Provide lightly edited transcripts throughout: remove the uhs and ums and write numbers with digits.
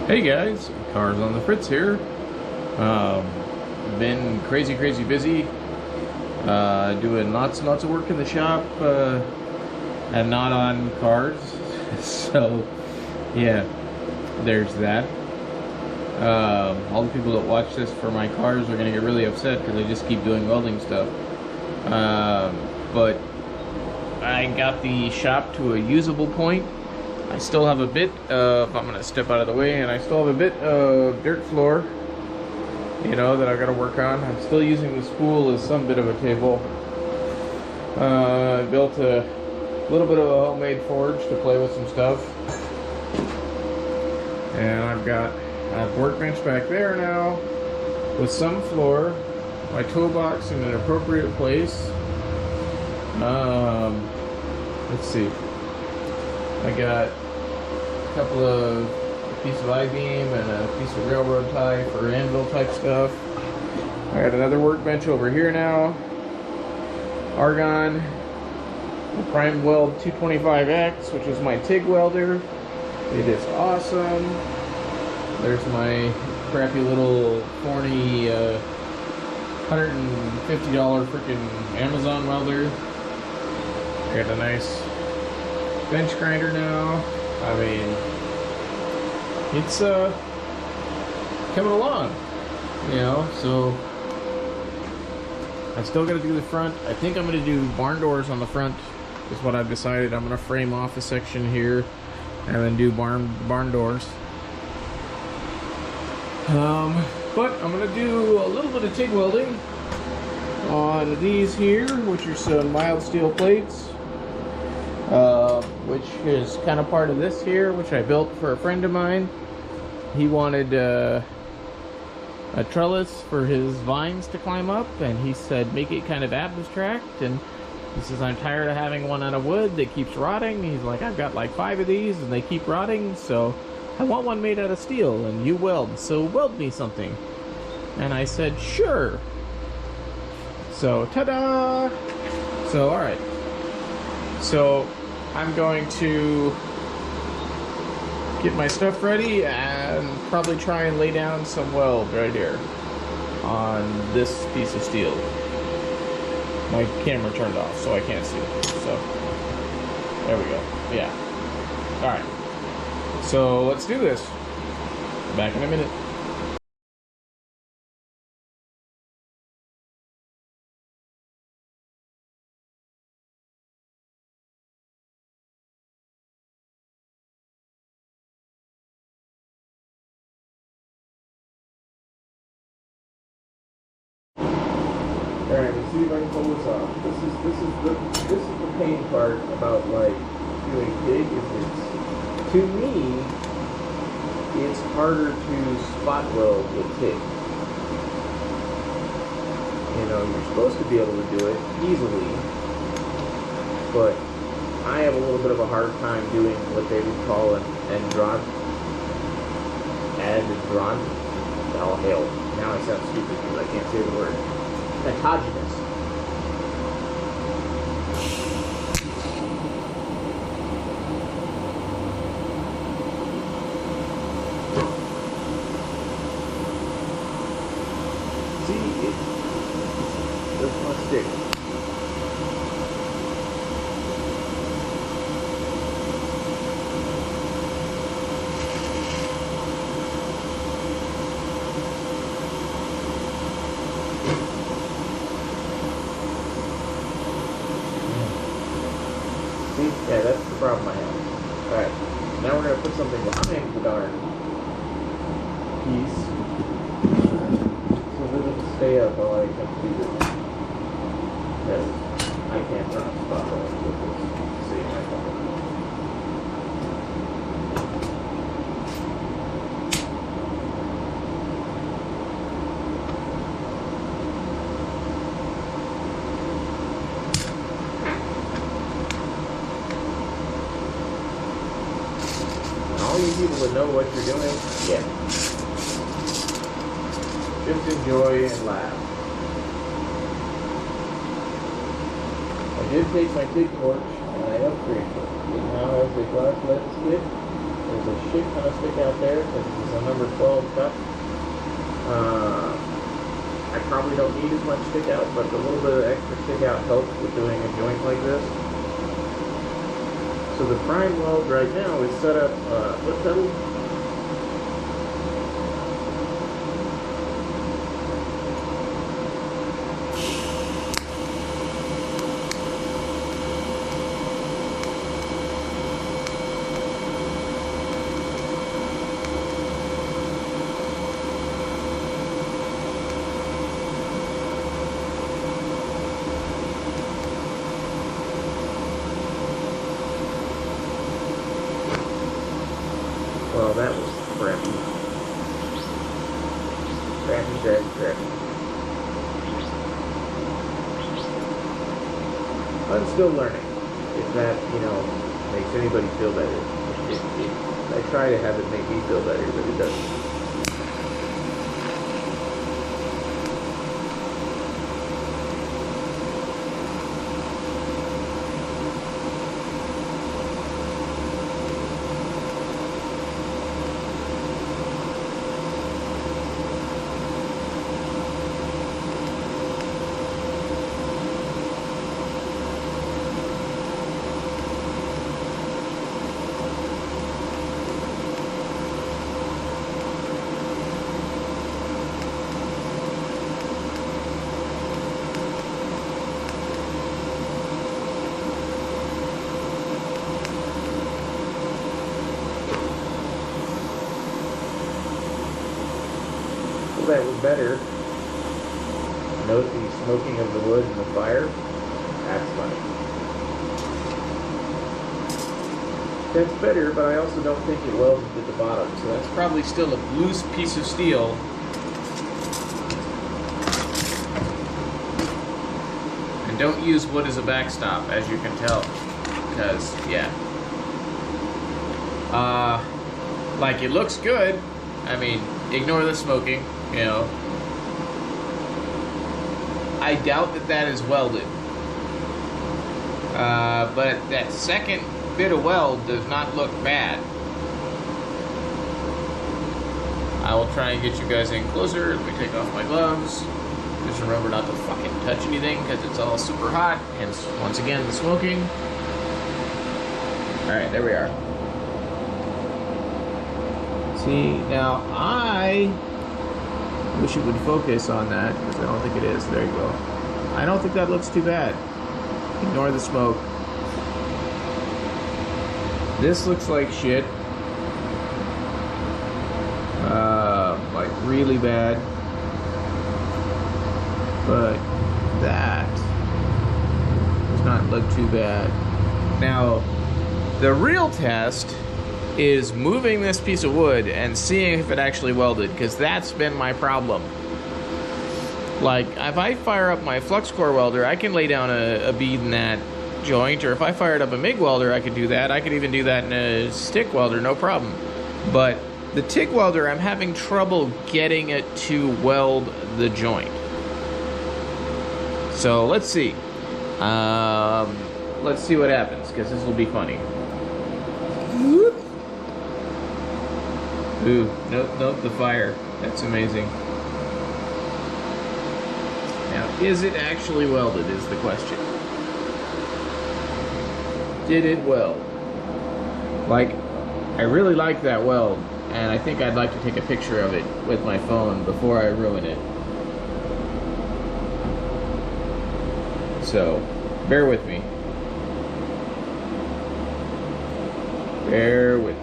Hey guys, Cars on the Fritz here. Been crazy busy, doing lots and lots of work in the shop, and not on cars. So yeah, there's that. All the people that watch this for my cars are gonna get really upset because I just keep doing welding stuff. But I got the shop to a usable point. I still have a bit of, I'm going to step out of the way, and I still have a bit of dirt floor, you know, that I've got to work on. I'm still using the spool as some bit of a table. I built a little bit of a homemade forge to play with some stuff. And I've got a workbench back there now with some floor, my toolbox in an appropriate place. Let's see. I got a couple of a piece of I-beam and a piece of railroad tie for anvil type stuff. I got another workbench over here now. Argon, the primeweld 225X, which is my TIG welder. It is awesome. There's my crappy little corny $150 freaking Amazon welder. I got a nice bench grinder now. I mean, it's coming along, you know. So I still got to do the front. I think I'm going to do barn doors on the front is what I've decided. I'm going to frame off a section here and then do barn doors. But I'm going to do a little bit of TIG welding on these here, which are some mild steel plates. Which is kind of part of this here, which I built for a friend of mine. He wanted a trellis for his vines to climb up, and he said make it kind of abstract, and he says I'm tired of having one out of wood that keeps rotting. He's like, I've got like 5 of these and they keep rotting, so I want one made out of steel, and you weld, so weld me something. And I said sure. So ta-da! So alright, so I'm going to get my stuff ready and probably try and lay down some weld right here on this piece of steel. My camera turned off, so I can't see it. So there we go. Yeah. All right. So let's do this. Back in a minute. Alright, let's see if I can pull this off. This is the pain part about like doing TIG, is to me it's harder to spot weld with TIG. You know, you're supposed to be able to do it easily, but I have a little bit of a hard time doing what they would call an androgenous. Oh hell, now I sound stupid because I can't say the word. Autogenous. See, it doesn't want to stick. Yeah, that's the problem I have. Alright, now we're going to put something behind the darn piece so that it'll stay up while I come do this. Because I can't run a spot with this. See my phone. All you people that know what you're doing, yeah. Just enjoy and laugh. I did take my TIG torch and I upgraded it. It now has a glass lens skid. There's a shit ton of stick out there because this is a number 12 cut. I probably don't need as much stick out, but a little bit of extra stick out helps with doing a joint like this. So the prime weld right now is set up, what pedal? Well, that was crappy. Crappy. I'm still learning. If that, makes anybody feel better. I try to have it make me feel better, but it doesn't. That was better. Note the smoking of the wood and the fire. That's funny. That's better, but I also don't think it welded at the bottom, so that's probably still a loose piece of steel. And don't use wood as a backstop, as you can tell, because, yeah. Like, it looks good. I mean, ignore the smoking. I doubt that is welded. But that second bit of weld does not look bad. I will try and get you guys in closer. Let me take off my gloves. Just remember not to fucking touch anything because it's all super hot. Hence, once again, the smoking. Alright, there we are. See, now I wish it would focus on that, because I don't think it is. There you go. I don't think that looks too bad. Ignore the smoke. This looks like shit. Like really bad. But that does not look too bad. Now, the real test is moving this piece of wood and seeing if it actually welded, because that's been my problem. Like, if I fire up my flux core welder, I can lay down a bead in that joint, or if I fired up a MIG welder, I could do that. I could even do that in a stick welder, no problem. But the TIG welder, I'm having trouble getting it to weld the joint. So let's see. Let's see what happens, because this will be funny. Ooh, nope, the fire. That's amazing. Now, is it actually welded is the question. Did it weld? Like, I really like that weld, and I think I'd like to take a picture of it with my phone before I ruin it. So, bear with me. Bear with me.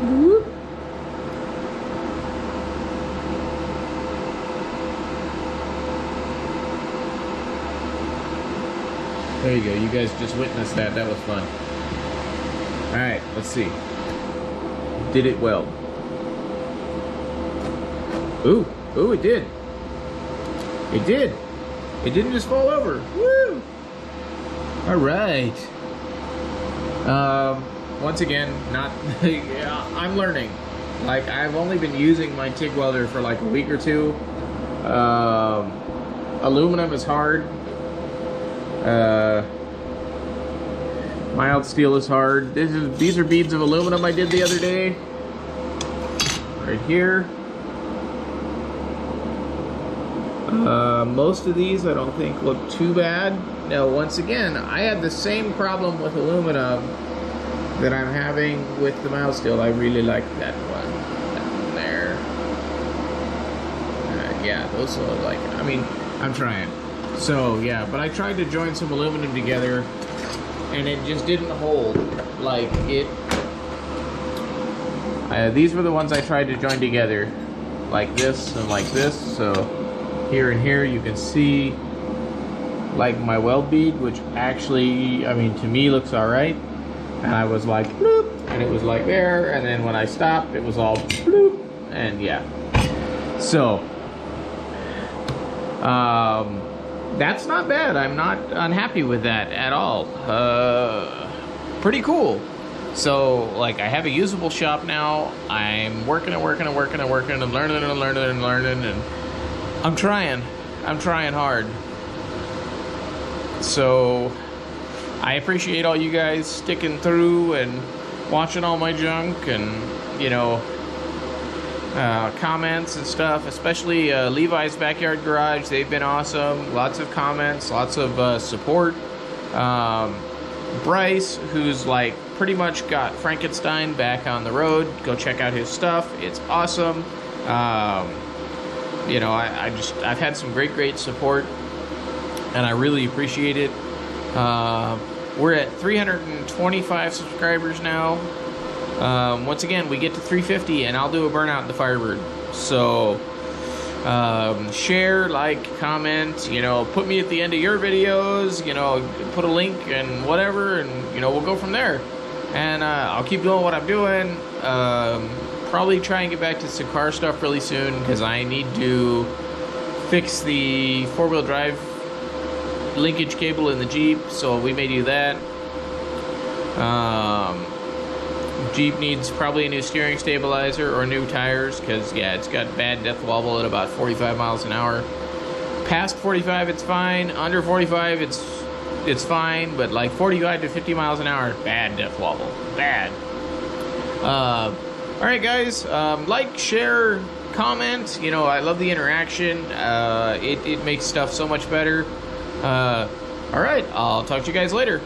Whoop. There you go. You guys just witnessed that. That was fun. Alright, let's see. Did it weld? Ooh, it did. It did. It didn't just fall over. Woo! Alright. Once again, not yeah, I'm learning. Like, I've only been using my TIG welder for like a week or two. Aluminum is hard. Mild steel is hard. These are beads of aluminum I did the other day. Right here. Most of these I don't think look too bad. Now, once again, I had the same problem with aluminum that I'm having with the mild steel. I really like that one there. Yeah, those look like, I mean, I'm trying. So yeah, but I tried to join some aluminum together and it just didn't hold. Like it, these were the ones I tried to join together, like this and like this. So here and here you can see like my weld bead, which actually, I mean, to me looks all right. And I was like, bloop, and it was like there. And then when I stopped, it was all bloop, and yeah. So, that's not bad. I'm not unhappy with that at all. Pretty cool. So, like, I have a usable shop now. I'm working and working and working and working and learning and learning and learning, and I'm trying hard. So I appreciate all you guys sticking through and watching all my junk and, you know, comments and stuff, especially Levi's Backyard Garage. They've been awesome. Lots of comments, lots of support. Bryce, who's like pretty much got Frankenstein back on the road. Go check out his stuff. It's awesome. You know, I've had some great support, and I really appreciate it. We're at 325 subscribers now. Once again, we get to 350 and I'll do a burnout in the Firebird. So share, like, comment, you know, put me at the end of your videos, you know, put a link and whatever, and, you know, we'll go from there. And I'll keep doing what I'm doing. Probably try and get back to some car stuff really soon, because I need to fix the four-wheel drive linkage cable in the Jeep, so we may do that. Jeep needs probably a new steering stabilizer or new tires, because yeah, it's got bad death wobble at about 45 miles an hour. Past 45 it's fine, under 45 it's fine, but like 45 to 50 miles an hour, bad death wobble, bad. Alright guys, like, share, comment, you know, I love the interaction. It makes stuff so much better. Alright, I'll talk to you guys later.